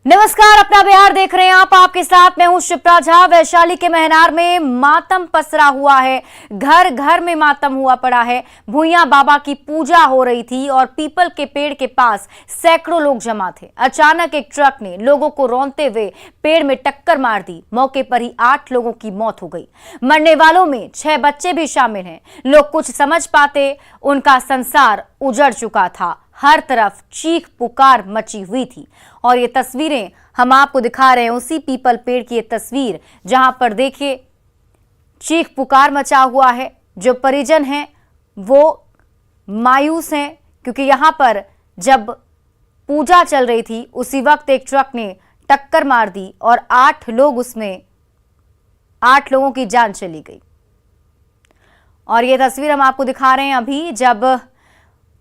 नमस्कार, अपना बिहार देख रहे हैं आप। आपके साथ मैं हूं शिप्रा झा। वैशाली के महनार में मातम पसरा हुआ है। घर घर में मातम हुआ पड़ा है। भूइया बाबा की पूजा हो रही थी और पीपल के पेड़ के पास सैकड़ों लोग जमा थे। अचानक एक ट्रक ने लोगों को रौंदते हुए पेड़ में टक्कर मार दी। मौके पर ही 8 लोगों की मौत हो गई। मरने वालों में 6 बच्चे भी शामिल हैं। लोग कुछ समझ पाते, उनका संसार उजड़ चुका था। हर तरफ चीख पुकार मची हुई थी। और ये तस्वीरें हम आपको दिखा रहे हैं, उसी पीपल पेड़ की ये तस्वीर जहां पर देखिए चीख पुकार मचा हुआ है। जो परिजन हैं वो मायूस हैं, क्योंकि यहां पर जब पूजा चल रही थी उसी वक्त एक ट्रक ने टक्कर मार दी और 8 लोगों की जान चली गई। और ये तस्वीर हम आपको दिखा रहे हैं अभी, जब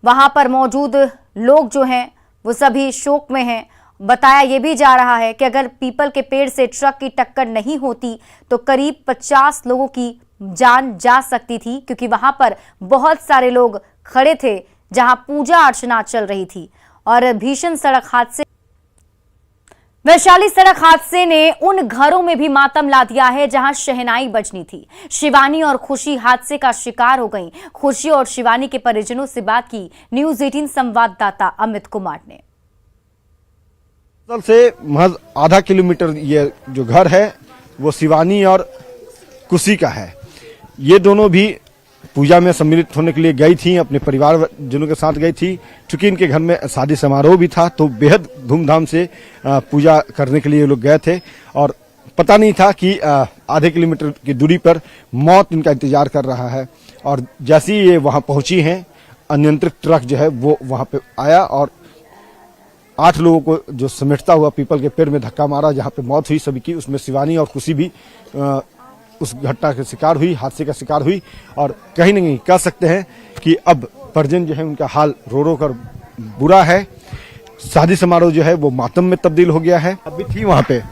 वहां पर मौजूद लोग जो हैं वो सभी शोक में हैं। बताया यह भी जा रहा है कि अगर पीपल के पेड़ से ट्रक की टक्कर नहीं होती तो करीब 50 लोगों की जान जा सकती थी, क्योंकि वहां पर बहुत सारे लोग खड़े थे जहां पूजा अर्चना चल रही थी। और भीषण सड़क हादसे, वैशाली सड़क हादसे ने उन घरों में भी मातम ला दिया है जहां शहनाई बजनी थी। शिवानी और खुशी हादसे का शिकार हो गईं। खुशी और शिवानी के परिजनों से बात की न्यूज 18 संवाददाता अमित कुमार ने। से महज आधा किलोमीटर ये जो घर है वो शिवानी और खुशी का है। ये दोनों भी पूजा में सम्मिलित होने के लिए गई थी, अपने परिवार जनों के साथ गई थी। चूंकि इनके घर में शादी समारोह भी था तो बेहद धूमधाम से पूजा करने के लिए ये लोग गए थे। और पता नहीं था कि आधे किलोमीटर की दूरी पर मौत इनका इंतजार कर रहा है। और जैसे ही ये वहां पहुंची हैं, अनियंत्रित ट्रक जो है वो वहां पे आया और 8 लोगों को जो समेटता हुआ पीपल के पेड़ में धक्का मारा, जहां पे मौत हुई सभी की। उसमें शिवानी और खुशी भी उस घटना के शिकार हुई, हादसे का शिकार हुई। और कहीं न कहीं कह सकते हैं कि अब परिजन जो है उनका हाल रो रो कर बुरा है। शादी समारोह जो है वो मातम में तब्दील हो गया है। अभी थी वहाँ पे?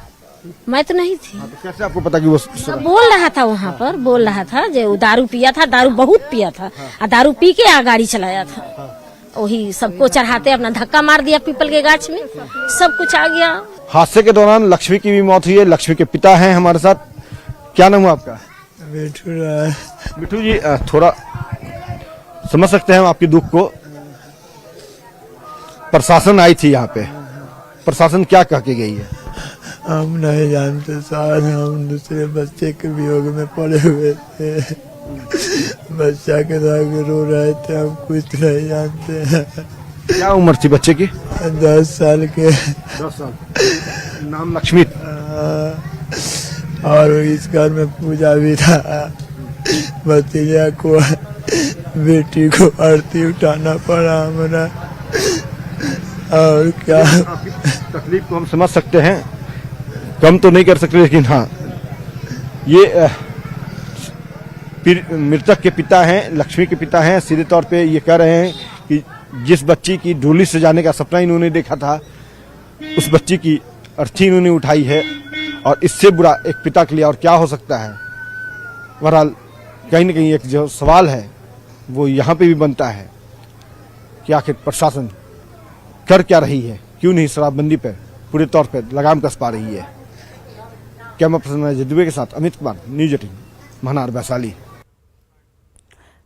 मैं तो नहीं थी। तो कैसे आपको पता कि वो बोल रहा था वहाँ पर, बोल रहा था जो दारू पिया था, दारू बहुत पिया था और दारू पी के गाड़ी चलाया था। वही सबको चढ़ाते अपना धक्का मार दिया पीपल के गाछ में, सब कुछ आ गया। हादसे के दौरान लक्ष्मी की भी मौत हुई है। लक्ष्मी के पिता हैं हमारे साथ। क्या नाम है आपका? मिठू जी, थोड़ा समझ सकते हैं हम आपके दुख को। प्रशासन आई थी यहाँ पे, प्रशासन क्या कह के गई है? हम नहीं जानते सर, हम दूसरे बच्चे के वियोग में पड़े हुए थे। बच्चा के साथ रो रहे थे, हम कुछ नहीं जानते हैं। क्या उम्र थी बच्चे की? 10 साल के। 10 साल। नाम लक्ष्मी। और इस घर में पूजा भी था। भतीजा को, बेटी को आरती उठाना पड़ा हमारा। और क्या तकलीफ को हम समझ सकते हैं, कम तो नहीं कर सकते, लेकिन हाँ, ये मृतक के पिता हैं, लक्ष्मी के पिता हैं। सीधे तौर पे ये कह रहे हैं कि जिस बच्ची की डोली सजाने का सपना इन्होंने देखा था, उस बच्ची की अर्थी इन्होंने उठाई है। और इससे बुरा एक पिता के लिए और क्या हो सकता है। बहरहाल कहीं न कहीं एक जो सवाल है वो यहाँ पे भी बनता है कि आखिर प्रशासन कर क्या रही है, क्यों नहीं शराबबंदी पर पूरे तौर पर लगाम कस पा रही है। कैमरा पर्सन जदुबे के साथ अमित कुमार, न्यूज 18 महनार वैशाली।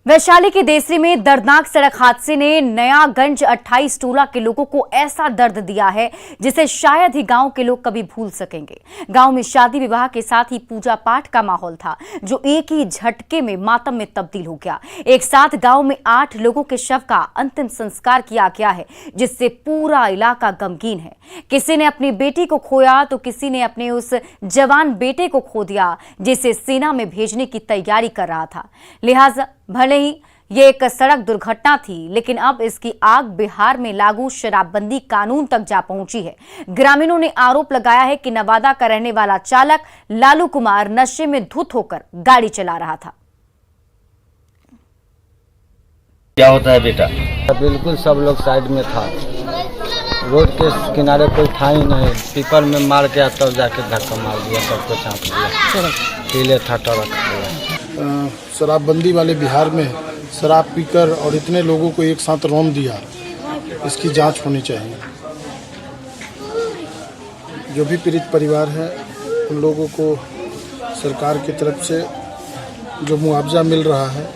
वैशाली के देसरी में दर्दनाक सड़क हादसे ने नयागंज 28 टोला के लोगों को ऐसा दर्द दिया है जिसे शायद ही गांव के लोग कभी भूल सकेंगे। गांव में शादी विवाह के साथ ही पूजा पाठ का माहौल था, जो एक ही झटके में मातम में तब्दील हो गया। एक साथ गांव में 8 लोगों के शव का अंतिम संस्कार किया गया है, जिससे पूरा इलाका गमगीन है। किसी ने अपनी बेटी को खोया तो किसी ने अपने उस जवान बेटे को खो दिया जिसे सेना में भेजने की तैयारी कर रहा था। लिहाजा भले ही ये एक सड़क दुर्घटना थी, लेकिन अब इसकी आग बिहार में लागू शराबबंदी कानून तक जा पहुंची है। ग्रामीणों ने आरोप लगाया है कि नवादा का रहने वाला चालक लालू कुमार नशे में धुत होकर गाड़ी चला रहा था। क्या होता है बेटा? बिल्कुल सब लोग साइड में था, रोड के किनारे कोई था ही नहीं। पीपल में मार के तब जाके धक्का मार दिया, सबको चाप दिया, पीले था ट्रक। शराबबंदी वाले बिहार में शराब पीकर और इतने लोगों को एक साथ रौंद दिया, इसकी जांच होनी चाहिए। जो भी पीड़ित परिवार है उन लोगों को सरकार की तरफ से जो मुआवजा मिल रहा है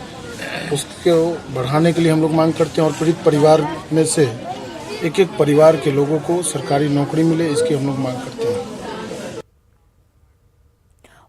उसको बढ़ाने के लिए हम लोग मांग करते हैं और पीड़ित परिवार में से एक एक परिवार के लोगों को सरकारी नौकरी मिले, इसकी हम लोग मांग करते हैं।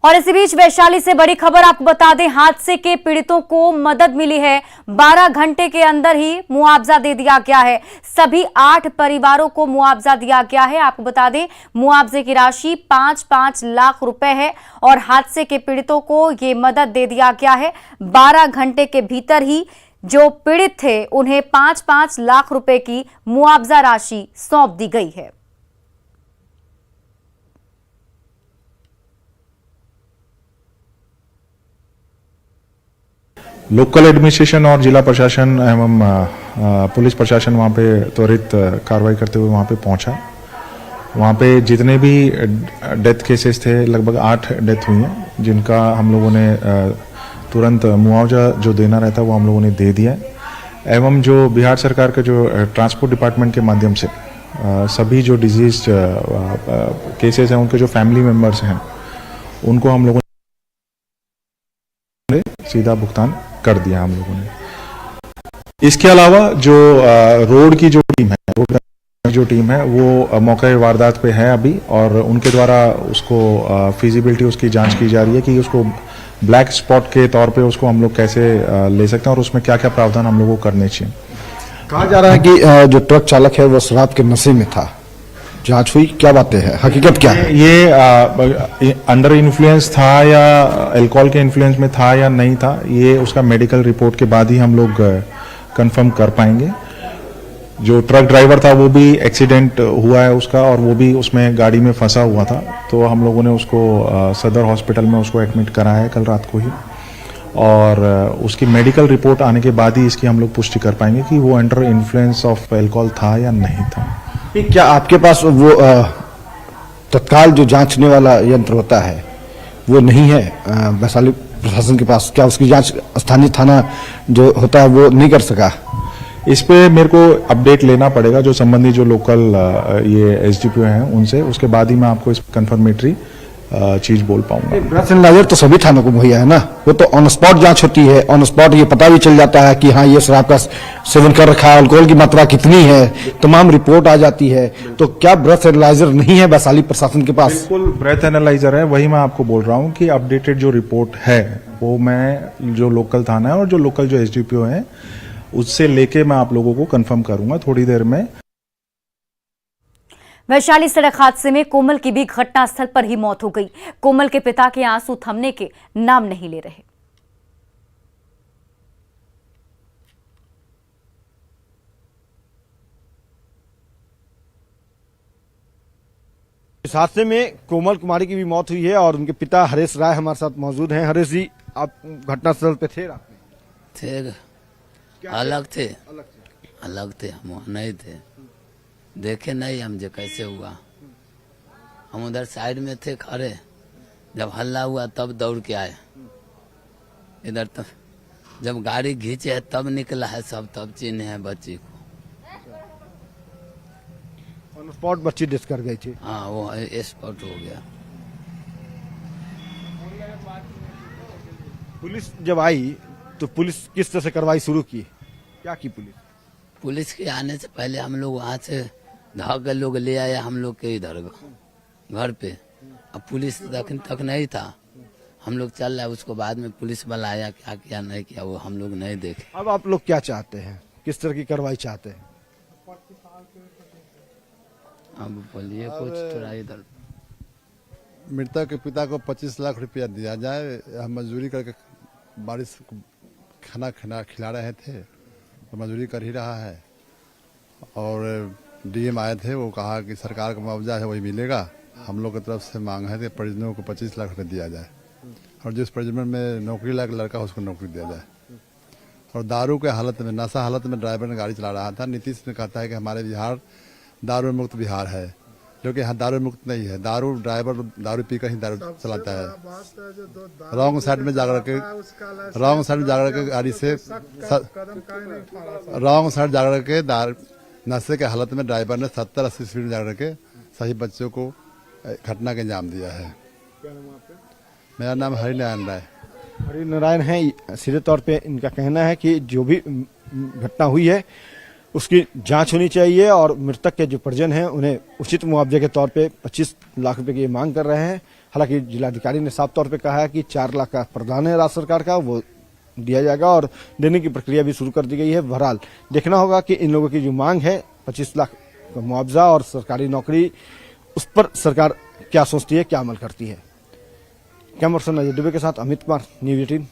और इसी बीच वैशाली से बड़ी खबर आपको बता दें, हादसे के पीड़ितों को मदद मिली है। 12 घंटे के अंदर ही मुआवजा दे दिया गया है। सभी 8 परिवारों को मुआवजा दिया गया है। आपको बता दें मुआवजे की राशि 5-5 लाख रुपए है और हादसे के पीड़ितों को ये मदद दे दिया गया है। 12 घंटे के भीतर ही जो पीड़ित थे उन्हें 5-5 लाख रुपए की मुआवजा राशि सौंप दी गई है। लोकल एडमिनिस्ट्रेशन और जिला प्रशासन एवं पुलिस प्रशासन वहाँ पे त्वरित कार्रवाई करते हुए वहाँ पे पहुँचा। वहाँ पे जितने भी डेथ केसेस थे, लगभग 8 डेथ हुई हैं, जिनका हम लोगों ने तुरंत मुआवजा जो देना रहता है वो हम लोगों ने दे दिया है। एवं जो बिहार सरकार के जो ट्रांसपोर्ट डिपार्टमेंट के माध्यम से सभी जो डिजीज केसेस हैं उनके जो फैमिली मेम्बर्स हैं उनको हम लोगों ने सीधा भुगतान कर दिया हम लोगों ने। इसके अलावा जो रोड की जो टीम है वो मौके वारदात पे है अभी और उनके द्वारा उसको फिजिबिलिटी उसकी जांच की जा रही है कि उसको ब्लैक स्पॉट के तौर पे उसको हम लोग कैसे ले सकते हैं और उसमें क्या क्या प्रावधान हम लोगों को करने चाहिए। कहा जा रहा है कि जो ट्रक चालक है वो शराब के नशे में था। जांच हुई, क्या बातें हैं, हकीकत क्या है? ये अंडर इन्फ्लुएंस था या अल्कोहल के इन्फ्लुएंस में था या नहीं था, ये उसका मेडिकल रिपोर्ट के बाद ही हम लोग कंफर्म कर पाएंगे। जो ट्रक ड्राइवर था वो भी एक्सीडेंट हुआ है उसका और वो भी उसमें गाड़ी में फंसा हुआ था, तो हम लोगों ने उसको सदर हॉस्पिटल में उसको एडमिट कराया है कल रात को ही और उसकी मेडिकल रिपोर्ट आने के बाद ही इसकी हम लोग पुष्टि कर पाएंगे कि वो अंडर इन्फ्लुएंस ऑफ अल्कोहल था या नहीं था। क्या आपके पास वो तत्काल जो जांचने वाला यंत्र होता है वो नहीं है वैशाली प्रशासन के पास? क्या उसकी जांच स्थानीय थाना जो होता है वो नहीं कर सका? इस पे मेरे को अपडेट लेना पड़ेगा जो संबंधित जो लोकल ये एसडीपीओ हैं उनसे, उसके बाद ही मैं आपको इस कंफर्मेटरी चीज बोल पाऊंगा। ब्रेथ एनालाइजर तो सभी थानों को मुहैया है ना, वो तो ऑन स्पॉट जांच होती है, ऑन स्पॉट ये पता भी चल जाता है कि हाँ ये शराब का सेवन कर रखा है, अल्कोहल की मात्रा कितनी है, तमाम रिपोर्ट आ जाती है। तो क्या ब्रेथ एनालाइजर नहीं है वैशाली प्रशासन के पास? बिल्कुल ब्रेथ एनालाइजर है, वही मैं आपको बोल रहा हूँ कि अपडेटेड जो रिपोर्ट है वो मैं जो लोकल थाना है और जो लोकल जो एसडीपीओ है उससे लेके मैं आप लोगों को कंफर्म करूंगा थोड़ी देर में। वैशाली सड़क हादसे में कोमल की भी घटनास्थल पर ही मौत हो गई। कोमल के पिता के आंसू थमने के नाम नहीं ले रहे। इस हादसे में कोमल कुमारी की भी मौत हुई है और उनके पिता हरेश राय हमारे साथ मौजूद हैं। हरेश जी, आप घटनास्थल पे थे? रात में थे, अलग थे, हम वहाँ नहीं थे, देखे नहीं हम जो कैसे हुआ। हम उधर साइड में थे खड़े, जब हल्ला हुआ तब दौड़ के आए इधर, तब जब गाड़ी खींचे है तब निकला है सब, तब चिन्हे है बच्ची को। ऑन स्पॉट बच्ची डेथ कर गई थी? हाँ, वो स्पॉट हो गया। पुलिस जब आई तो पुलिस किस तरह से कार्रवाई शुरू की, क्या की पुलिस के आने से पहले हम लोग वहाँ से धाग के लोग ले आए हम लोग के इधर घर पे। अब पुलिस तक नहीं था, हम लोग चल रहे, उसको बाद में पुलिस वाला आया, क्या किया नहीं किया वो हम लोग नहीं देखे। अब आप लोग क्या चाहते हैं, किस तरह की कार्रवाई चाहते हैं? अब बोलिए कुछ थोड़ा इधर। मृतक के पिता को 25 लाख रुपया दिया जाए। हम मजदूरी करके बारिश खाना खिला रहे थे, तो मजदूरी कर ही रहा है और डीएम आए थे, वो कहा कि सरकार का मुआवजा है वही मिलेगा। हम लोग की तरफ से मांग है कि परिजनों को 25 लाख रुपये दिया जाए और जिस परिजन में नौकरी लायक लड़का उसको नौकरी दिया जाए। और दारू के हालत में, नशा हालत में ड्राइवर ने गाड़ी चला रहा था। नीतीश ने कहता है कि हमारे बिहार दारू मुक्त बिहार है, जो कि यहाँ दारू मुक्त नहीं है। ड्राइवर दारू पीकर ही दारू चलाता है। रॉन्ग साइड में जाकर के गाड़ी से रॉन्ग साइड जाकर के नशे के हालत में ड्राइवर ने 70-80 स्पीड में जाकर के सही बच्चों को घटना के अंजाम दिया है। मेरा नाम हरिनारायण राय। हरिनारायण है। सीधे तौर पे इनका कहना है कि जो भी घटना हुई है उसकी जांच होनी चाहिए और मृतक के जो परिजन हैं उन्हें उचित मुआवजे के तौर पे 25 लाख रुपए की मांग कर रहे हैं। हालांकि जिलाधिकारी ने साफ तौर पे कहा है कि 4 लाख का प्रावधान है राज्य सरकार का, वो दिया जाएगा और देने की प्रक्रिया भी शुरू कर दी गई है। बहरहाल देखना होगा कि इन लोगों की जो मांग है 25 लाख का मुआवजा और सरकारी नौकरी, उस पर सरकार क्या सोचती है, क्या अमल करती है। कैमरा पर्सन अजय दुबे के साथ अमित कुमार, न्यूज़ 18,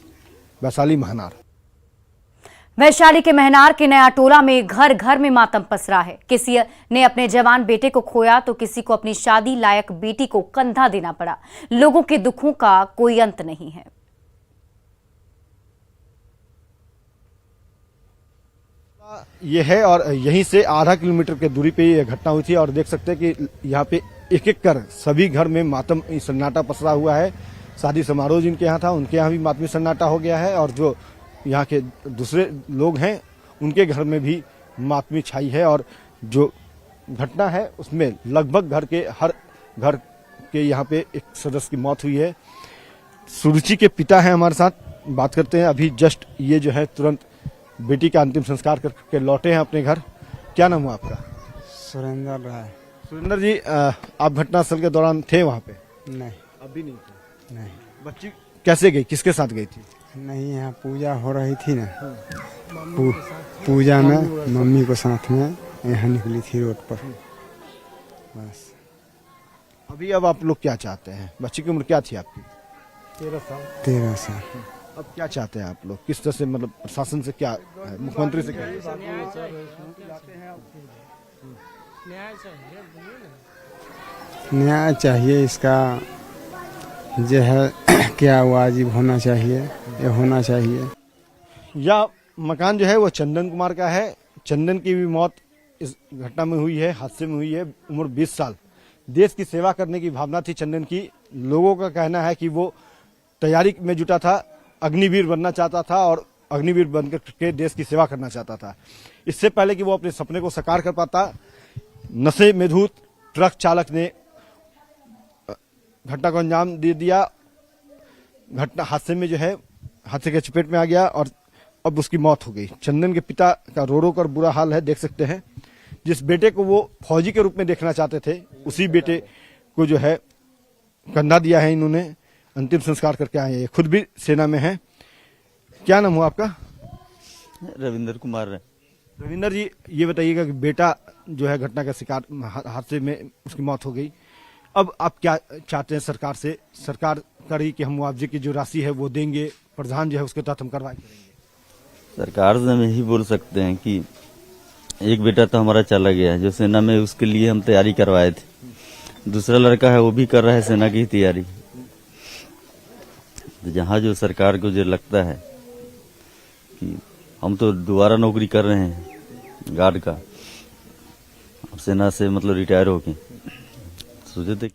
वैशाली महनार। वैशाली के महनार के नया टोला में घर घर में मातम पसरा है। किसी ने अपने जवान बेटे को खोया तो किसी को अपनी शादी लायक बेटी को कंधा देना पड़ा। लोगों के दुखों का कोई अंत नहीं है। ये है और यहीं से आधा किलोमीटर के दूरी पे ये घटना हुई थी और देख सकते हैं कि यहाँ पे एक एक कर सभी घर में मातम सन्नाटा पसरा हुआ है। शादी समारोह जिनके यहाँ था उनके यहाँ भी मातमी सन्नाटा हो गया है और जो यहाँ के दूसरे लोग हैं उनके घर में भी मातमी छाई है। और जो घटना है उसमें लगभग हर घर के यहाँ पे एक सदस्य की मौत हुई है। सुरुचि के पिता हैं हमारे साथ, बात करते हैं। अभी जस्ट ये जो है तुरंत बेटी का अंतिम संस्कार करके लौटे हैं अपने घर। क्या नाम हुआ आपका? सुरेंद्र राय। सुरेंद्र जी, आप घटनास्थल के दौरान थे वहाँ पे? नहीं, अभी नहीं थे। नहीं। बच्ची कैसे गई, किसके साथ गई थी? नहीं, यहाँ पूजा हो रही थी ना, पूजा में मम्मी को साथ में यहाँ निकली थी रोड पर, बस। अभी अब आप लोग क्या चाहते हैं? बच्ची की उम्र क्या थी आपकी? 13 साल। अब क्या चाहते हैं आप लोग? किस तरह से, मतलब प्रशासन से क्या, मुख्यमंत्री से क्या? न्याय चाहिए, इसका जो है क्या वाजिब होना चाहिए, ये होना चाहिए। यह मकान जो है वो चंदन कुमार का है। चंदन की भी मौत इस घटना में हुई है, हादसे में हुई है। उम्र 20 साल। देश की सेवा करने की भावना थी चंदन की। लोगों का कहना है कि वो तैयारी में जुटा था, अग्निवीर बनना चाहता था और अग्निवीर बनकर के देश की सेवा करना चाहता था। इससे पहले कि वो अपने सपने को साकार कर पाता, नशे में धुत ट्रक चालक ने घटना को अंजाम दे दिया। घटना हादसे में जो है हादसे के चपेट में आ गया और अब उसकी मौत हो गई। चंदन के पिता का रो रो कर बुरा हाल है, देख सकते हैं। जिस बेटे को वो फौजी के रूप में देखना चाहते थे, उसी बेटे को जो है कंधा दिया है इन्होंने। अंतिम संस्कार करके आए हैं, खुद भी सेना में है। क्या नाम हुआ आपका? रविंद्र कुमार। रविंद्र जी, ये बताइएगा कि बेटा जो है घटना का शिकार, हादसे में उसकी मौत हो गई। अब आप क्या चाहते हैं सरकार से? सरकार करी कि हम मुआवजे की जो राशि है वो देंगे, प्रधान जो है उसके तहत हम कार्रवाई करेंगे। सरकार से हम यही बोल सकते हैं कि एक बेटा तो हमारा चला गया है जो सेना में, उसके लिए हम तैयारी करवाए थे। दूसरा लड़का है वो भी कर रहा है सेना की तैयारी। तो जहाँ जो सरकार को जो लगता है कि हम तो दोबारा नौकरी कर रहे हैं गार्ड का, सेना से मतलब रिटायर होके सोचे थे।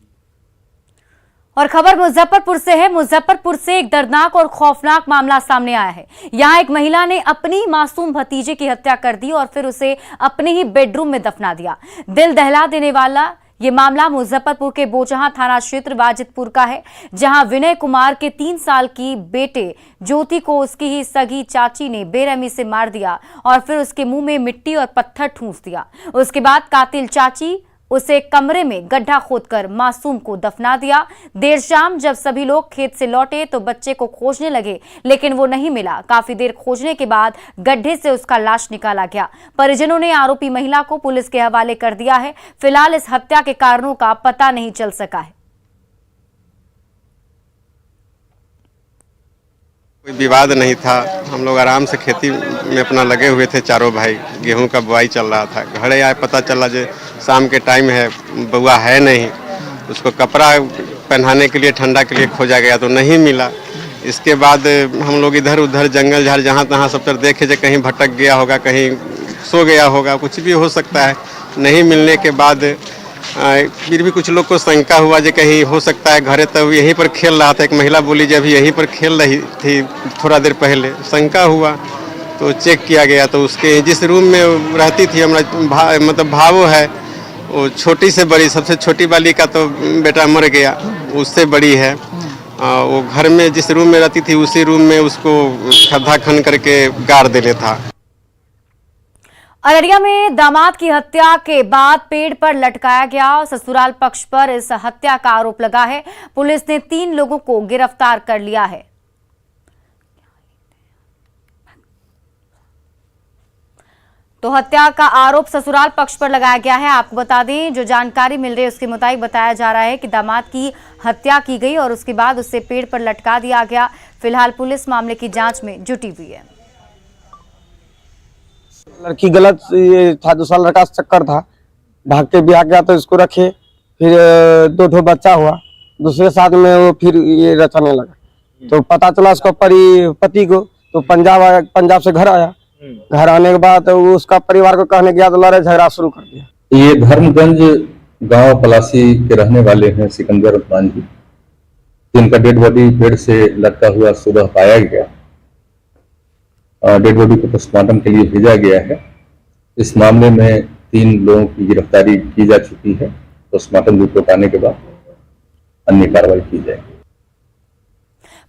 और खबर मुजफ्फरपुर से है। मुजफ्फरपुर से एक दर्दनाक और खौफनाक मामला सामने आया है। यहां एक महिला ने अपनी मासूम भतीजे की हत्या कर दी और फिर उसे अपने ही बेडरूम में दफना दिया। दिल दहला देने वाला ये मामला मुजफ्फरपुर के बोचहां थाना क्षेत्र वाजिदपुर का है, जहां विनय कुमार के 3 साल की बेटे ज्योति को उसकी ही सगी चाची ने बेरहमी से मार दिया और फिर उसके मुंह में मिट्टी और पत्थर ठूंस दिया। उसके बाद कातिल चाची उसे कमरे में गड्ढा खोदकर मासूम को दफना दिया। देर शाम जब सभी लोग खेत से लौटे तो बच्चे को खोजने लगे, लेकिन वो नहीं मिला। काफी देर खोजने के बाद गड्ढे से उसका लाश निकाला गया। परिजनों ने आरोपी महिला को पुलिस के हवाले कर दिया है। फिलहाल इस हत्या के कारणों का पता नहीं चल सका है। कोई विवाद नहीं था, हम लोग आराम से खेती में अपना लगे हुए थे। चारों भाई, गेहूं का बुआई चल रहा था। घरे आए, पता चला जो शाम के टाइम है, बुआ है नहीं। उसको कपड़ा पहनाने के लिए, ठंडा के लिए खोजा गया तो नहीं मिला। इसके बाद हम लोग इधर उधर जंगल झाड़ जहाँ तहाँ सब तरफ देखे जो कहीं भटक गया होगा, कहीं सो गया होगा, कुछ भी हो सकता है। नहीं मिलने के बाद फिर भी कुछ लोग को शंका हुआ जो कहीं हो सकता है घरे, तब यहीं पर खेल रहा था। एक महिला बोली जब यहीं पर खेल रही थी थोड़ा देर पहले, शंका हुआ तो चेक किया गया तो उसके जिस रूम में रहती थी, हमारा मतलब भावो है, वो छोटी से बड़ी, सबसे छोटी वाली का तो बेटा मर गया, उससे बड़ी है। वो घर में जिस रूम में रहती थी उसी रूम में उसको खड्डा खन करके गाड़ देने था। अररिया में दामाद की हत्या के बाद पेड़ पर लटकाया गया। ससुराल पक्ष पर इस हत्या का आरोप लगा है। पुलिस ने 3 लोगों को गिरफ्तार कर लिया है। तो हत्या का आरोप ससुराल पक्ष पर लगाया गया है। आपको बता दें, जो जानकारी मिल रही है उसके मुताबिक बताया जा रहा है कि दामाद की हत्या की गई और उसके बाद उसे पेड़ पर लटका दिया गया। फिलहाल पुलिस मामले की जांच में जुटी हुई है। लड़की गलत ये था, दूसरा लड़का चक्कर था, भाग के ब्याह गया तो इसको रखे, फिर 2 बच्चा हुआ, दूसरे साथ में वो फिर ये रचने लगा। तो पता चला उसका पति को, तो पंजाब से घर आया। घर आने के बाद तो उसका परिवार को कहने गया तो लड़ाई झगड़ा शुरू कर दिया। ये धर्मगंज गांव पलासी के रहने वाले हैं सिकंदर उस्मान जी, जिनका डेड बॉडी पेड़ से लटका हुआ सुबह पाया गया। डेड बॉडी को पोस्टमार्टम के लिए भेजा गया है। इस मामले में 3 लोगों की गिरफ्तारी की जा चुकी है। पोस्टमार्टम रिपोर्ट आने के बाद अन्य कार्रवाई की जाएगी।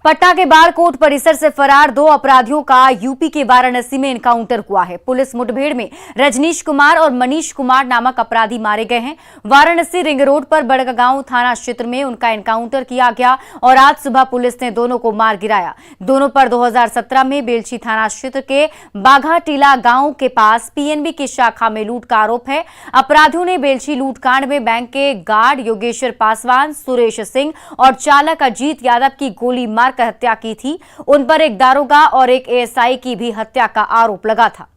पटना के बार कोर्ट परिसर से फरार 2 अपराधियों का यूपी के वाराणसी में एनकाउंटर हुआ है। पुलिस मुठभेड़ में रजनीश कुमार और मनीष कुमार नामक अपराधी मारे गए हैं। वाराणसी रिंग रोड पर बड़गांव थाना क्षेत्र में उनका एनकाउंटर किया गया और आज सुबह पुलिस ने दोनों को मार गिराया। दोनों पर 2017 में बेलछी थाना क्षेत्र के बाघा टीला गांव के पास पीएनबी की शाखा में लूट का आरोप है। अपराधियों ने बेलछी लूटकांड में बैंक के गार्ड योगेश्वर पासवान, सुरेश सिंह और चालक अजीत यादव की गोली मार हत्या की थी। उन पर एक दारोगा और एक एएसआई की भी हत्या का आरोप लगा था।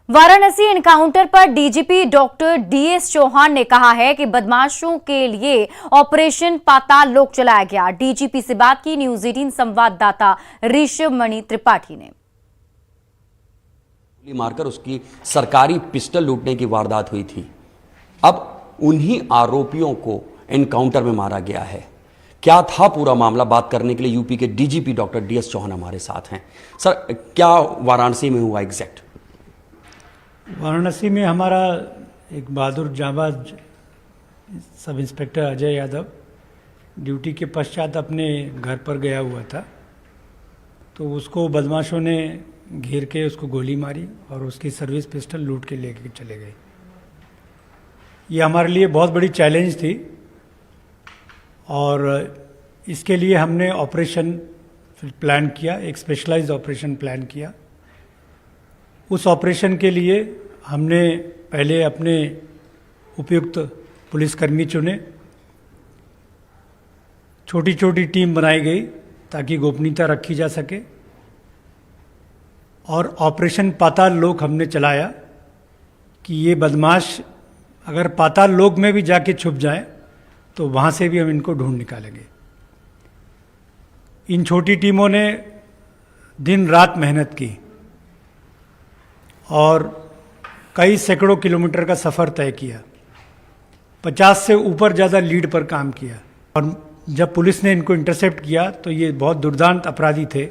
वाराणसी एनकाउंटर पर डीजीपी डॉक्टर डीएस चौहान ने कहा है कि बदमाशों के लिए ऑपरेशन पाताल लोक चलाया गया। डीजीपी से बात की न्यूज 18 संवाददाता ऋषभ मणि त्रिपाठी ने। गोली मारकर उसकी सरकारी पिस्टल लूटने की वारदात हुई थी। अब उन्हीं आरोपियों को एनकाउंटर में मारा गया है। क्या था पूरा मामला, बात करने के लिए यूपी के डीजीपी डॉक्टर डीएस चौहान हमारे साथ हैं। सर, क्या वाराणसी में हुआ एग्जैक्ट? वाराणसी में हमारा एक बहादुर जांबाज sub inspector Ajay Yadav duty के पश्चात अपने घर पर गया हुआ था, तो उसको बदमाशों ने घेर के उसको गोली मारी और उसकी सर्विस पिस्टल लूट के लेके चले गए। ये हमारे लिए बहुत बड़ी चैलेंज थी और इसके लिए हमने ऑपरेशन प्लान किया, एक स्पेशलाइज्ड ऑपरेशन प्लान किया। उस ऑपरेशन के लिए हमने पहले अपने उपयुक्त पुलिसकर्मी चुने, छोटी छोटी टीम बनाई गई ताकि गोपनीयता रखी जा सके और ऑपरेशन पाताल लोक हमने चलाया कि ये बदमाश अगर पाताल लोक में भी जाके छुप जाए तो वहाँ से भी हम इनको ढूंढ निकालेंगे। इन छोटी टीमों ने दिन रात मेहनत की और कई सैकड़ों किलोमीटर का सफ़र तय किया, 50 से ऊपर ज़्यादा लीड पर काम किया। और जब पुलिस ने इनको इंटरसेप्ट किया तो ये बहुत दुर्दांत अपराधी थे।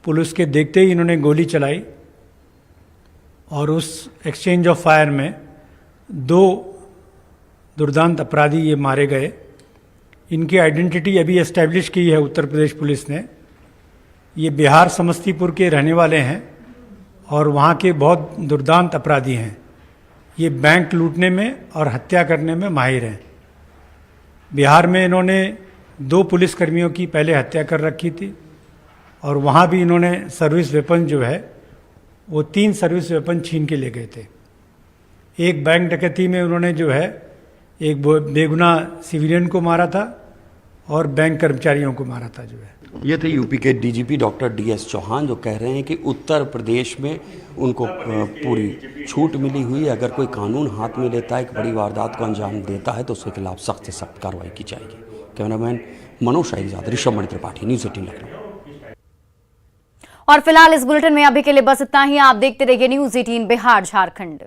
पुलिस के देखते ही इन्होंने गोली चलाई और उस एक्सचेंज ऑफ फायर में 2 दुर्दांत अपराधी ये मारे गए। इनकी आइडेंटिटी अभी एस्टैब्लिश की है उत्तर प्रदेश पुलिस ने। ये बिहार समस्तीपुर के रहने वाले हैं और वहाँ के बहुत दुर्दांत अपराधी हैं। ये बैंक लूटने में और हत्या करने में माहिर हैं। बिहार में इन्होंने 2 पुलिसकर्मियों की पहले हत्या कर रखी थी और वहाँ भी इन्होंने सर्विस वेपन जो है वो 3 सर्विस वेपन छीन के ले गए थे। एक बैंक डकैती में उन्होंने जो है एक बेगुनाह सिविलियन को मारा था और बैंक कर्मचारियों को मारा था जो है। ये थे यूपी के डीजीपी डॉक्टर डीएस चौहान जो कह रहे हैं कि उत्तर प्रदेश में उनको पूरी छूट मिली हुई है। अगर कोई कानून हाथ में लेता है, एक बड़ी वारदात को अंजाम देता है तो उसके खिलाफ सख्त से सख्त कार्रवाई की जाएगी। कैमरामैन मनोज शाही के साथ ऋषभ मणि त्रिपाठी, न्यूज़ 18 लखनऊ। और फिलहाल इस बुलेटिन में अभी के लिए बस इतना ही। आप देखते रहिए न्यूज़ 18 बिहार झारखंड।